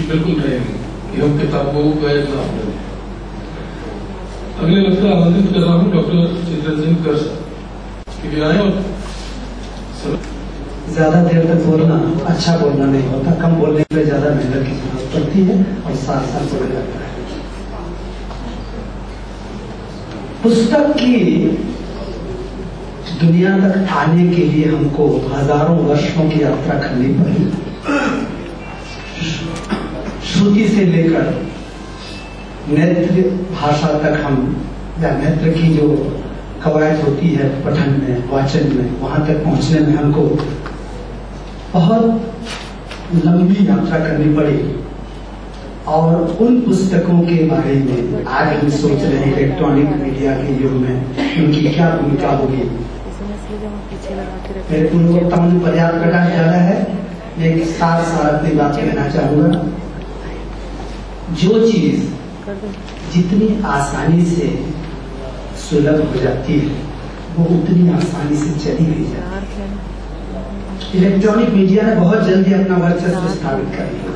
बिल्कुल रहेगी कि हम किताबों का एग्जाम दें। अगले वक्त आमंत्रित कर रहा हूँ डॉक्टर चित्रंजन सिंह कर कि आए और ज्यादा देर तक बोलना अच्छा बोलना नहीं होता, कम बोलने पे ज्यादा मेहनत की जरूरत पड़ती है और साथ साथ बोलना लगता है। पुस्तक की दुनिया तक आने के लिए हमको हजारों वर्षों की यात्रा करनी पड़ी। श्रुति से लेकर नेत्र भाषा तक हम या नेत्र की जो कवायद होती है पठन में वाचन में, वहां तक पहुंचने में हमको बहुत लंबी यात्रा करनी पड़ी। और उन पुस्तकों के बारे में आज हम सोच रहे हैं इलेक्ट्रॉनिक मीडिया के युग में उनकी क्या भूमिका होगी। मेरे पूर्ववक्ताओं ने पर्याप्त प्रकाश डाला है, एक साथ अपनी बात कहना चाहूंगा। जो चीज जितनी आसानी से सुलभ हो जाती है वो उतनी आसानी से चली भी जाती है। इलेक्ट्रॉनिक मीडिया ने बहुत जल्दी अपना वर्चस्व स्थापित कर लिया।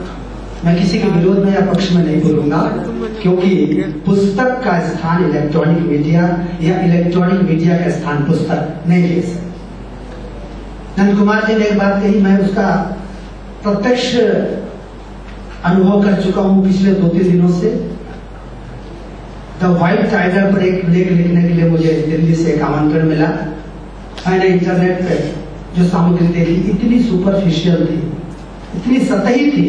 मैं किसी के विरोध में या पक्ष में नहीं बोलूंगा, क्योंकि पुस्तक का स्थान इलेक्ट्रॉनिक मीडिया या इलेक्ट्रॉनिक मीडिया का स्थान पुस्तक नहीं ले सकते। नंद कुमार जी ने एक बात कही, मैं उसका प्रत्यक्ष अनुभव कर चुका हूं पिछले 2-3 दिनों से। द व्हाइट टाइगर पर एक लेख लिखने के लिए मुझे दिल्ली से एक आमंत्रण मिला। मैंने इंटरनेट पे जो सामग्री देखी इतनी सुपरफिशियल थी, इतनी सतही थी,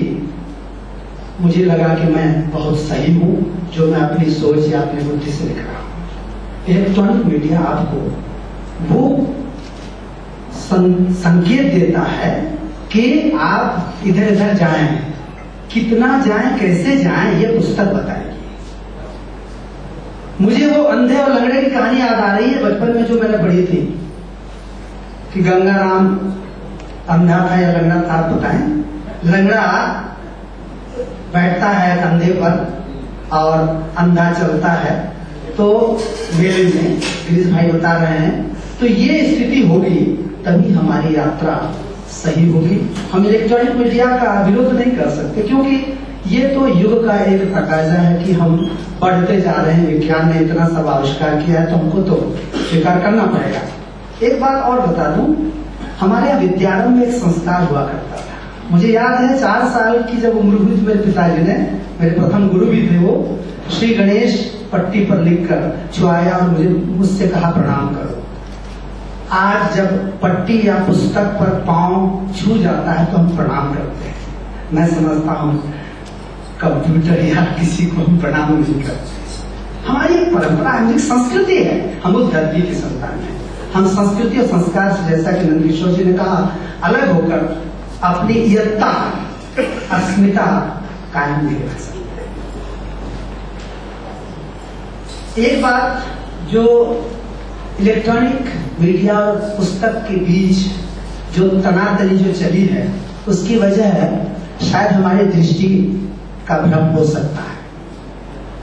मुझे लगा कि मैं बहुत सही हूं जो मैं अपनी सोच या अपनी बुद्धि से लिख रहा हूं। इलेक्ट्रॉनिक मीडिया आपको वो संकेत देता है कि आप इधर इधर जाएं, कितना जाएं, कैसे जाएं, ये पुस्तक बताएगी। मुझे वो अंधे और लंगड़े की कहानी याद आ रही है बचपन में जो मैंने पढ़ी थी कि गंगाराम अंधा था या लंगड़ा था, बताएं। लंगड़ा बैठता है कंधे पर और अंधा चलता है, तो मेले में गिरीश भाई बता रहे हैं, तो ये स्थिति होगी तभी हमारी यात्रा सही होगी। हम इलेक्ट्रॉनिक मीडिया का विरोध नहीं कर सकते, क्योंकि ये तो युग का एक तकाजा है कि हम बढ़ते जा रहे हैं। विज्ञान ने इतना सब आविष्कार किया है तो हमको तो स्वीकार करना पड़ेगा। एक बात और बता दूं, हमारे यहाँ विद्यारंभ में एक संस्कार हुआ करता था। मुझे याद है 4 साल की जब उम्र हुई तो मेरे पिताजी ने, मेरे प्रथम गुरु भी थे वो, श्री गणेश पट्टी पर लिखकर छुआया और मुझसे कहा प्रणाम करो। आज जब पट्टी या पुस्तक पर पांव छू जाता है तो हम प्रणाम करते हैं। मैं समझता हूं कंप्यूटर या किसी को हम प्रणाम नहीं करते। हमारी एक परंपरा है, एक संस्कृति है, हम उस धरती की संतान हैं। हम संस्कृति और संस्कार से, जैसा कि नंदकिशोर जी ने कहा, अलग होकर अपनी इयत्ता अस्मिता कायम नहीं रख सकते। एक बात जो इलेक्ट्रॉनिक मीडिया और पुस्तक के बीच जो तनातनी जो चली है, उसकी वजह शायद हमारी दृष्टि का भ्रम हो सकता है।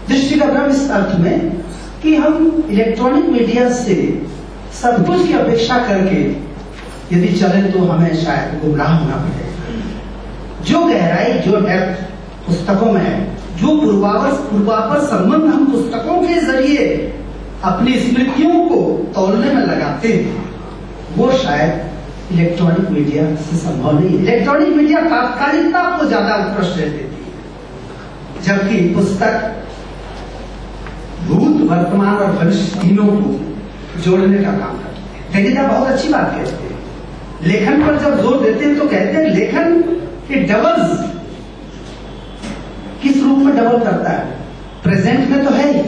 दृष्टि का भ्रम इस अर्थ में कि हम इलेक्ट्रॉनिक मीडिया से सब कुछ की अपेक्षा करके यदि चले तो हमें शायद गुमराह होना पड़ेगा। जो गहराई, जो डेप्थ पुस्तकों में है, जो पूर्वापर संबंध हम पुस्तकों के जरिए अपनी स्मृतियों को तौलने में लगाते हैं, वो शायद इलेक्ट्रॉनिक मीडिया से संभव नहीं है। इलेक्ट्रॉनिक मीडिया तात्कालिकता को ज्यादा उत्कृष्ट देती है, जबकि पुस्तक भूत, वर्तमान और भविष्य तीनों को जोड़ने का काम करती है। देविता बहुत अच्छी बात कहते हैं, लेखन पर जब जोर देते हैं तो कहते हैं लेखन के डबल्स किस रूप में डबल करता है। प्रेजेंट में तो है ही,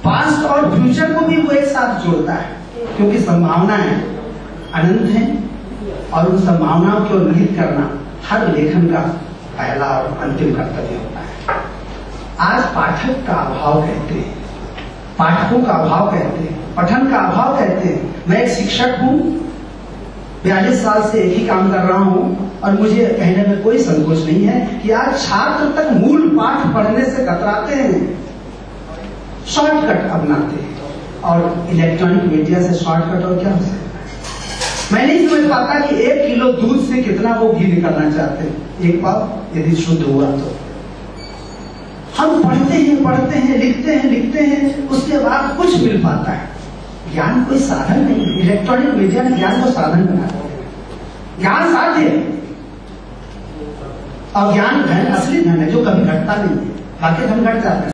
पास्ट और फ्यूचर को भी वो एक साथ जोड़ता है, क्योंकि संभावनाएं अनंत हैं और उन संभावनाओं को उन्नत करना हर लेखन का पहला और अंतिम कर्तव्य होता है। आज पाठक का अभाव कहते हैं, पाठकों का अभाव कहते हैं, पठन का अभाव कहते हैं। मैं एक शिक्षक हूं, 42 साल से एक ही काम कर रहा हूं और मुझे कहने में कोई संकोच नहीं है कि आज छात्र तक मूल पाठ पढ़ने से कतराते हैं, शॉर्टकट अपनाते हैं। और इलेक्ट्रॉनिक मीडिया से शॉर्टकट और क्या हो सकता है। मैं नहीं समझ पाता कि 1 किलो दूध से कितना वो घी निकालना चाहते हैं, 1 पाव यदि शुद्ध हुआ तो। हम पढ़ते हैं, लिखते हैं, उसके बाद कुछ मिल पाता है। ज्ञान कोई साधन नहीं है। इलेक्ट्रॉनिक मीडिया ने ज्ञान को साधन बना दिया। ज्ञान साध्य है और ज्ञान धन, असली धन है जो कभी घटता नहीं है। बाकी धन घट जाता है।